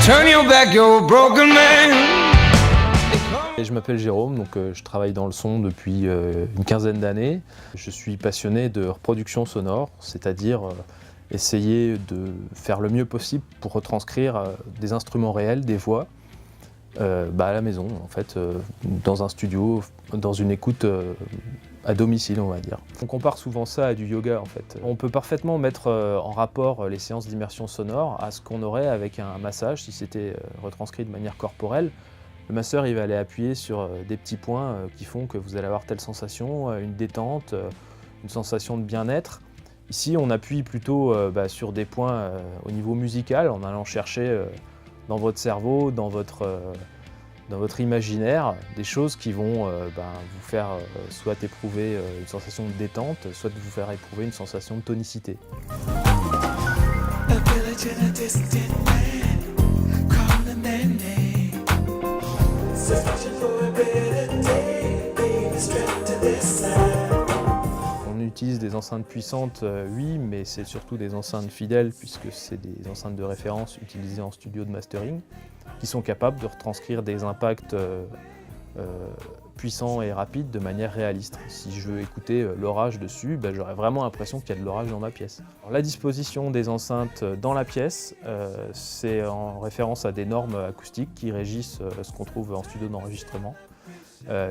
Turn your back, you're a broken man. Et je m'appelle Jérôme, donc je travaille dans le son depuis une quinzaine d'années. Je suis passionné de reproduction sonore, c'est-à-dire essayer de faire le mieux possible pour retranscrire des instruments réels, des voix, à la maison, en fait, dans un studio, dans une écoute à domicile, on va dire. On compare souvent ça à du yoga, en fait. On peut parfaitement mettre en rapport les séances d'immersion sonore à ce qu'on aurait avec un massage, si c'était retranscrit de manière corporelle. Le masseur, il va aller appuyer sur des petits points qui font que vous allez avoir telle sensation, une détente, une sensation de bien-être. Ici, on appuie plutôt sur des points au niveau musical, en allant chercher dans votre cerveau, dans votre imaginaire, des choses qui vont vous faire soit éprouver une sensation de détente, soit vous faire éprouver une sensation de tonicité. On utilise des enceintes puissantes, oui, mais c'est surtout des enceintes fidèles puisque c'est des enceintes de référence utilisées en studio de mastering qui sont capables de retranscrire des impacts puissants et rapides de manière réaliste. Si je veux écouter l'orage dessus, j'aurais vraiment l'impression qu'il y a de l'orage dans ma pièce. Alors, la disposition des enceintes dans la pièce, c'est en référence à des normes acoustiques qui régissent ce qu'on trouve en studio d'enregistrement.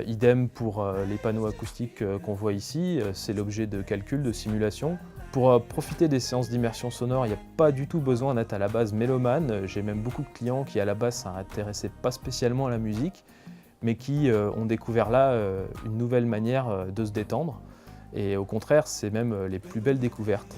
Idem pour les panneaux acoustiques qu'on voit ici, c'est l'objet de calcul, de simulation. Pour profiter des séances d'immersion sonore, il n'y a pas du tout besoin d'être à la base mélomane. J'ai même beaucoup de clients qui à la base s'intéressaient pas spécialement à la musique, mais qui ont découvert là une nouvelle manière de se détendre. Et au contraire, c'est même les plus belles découvertes.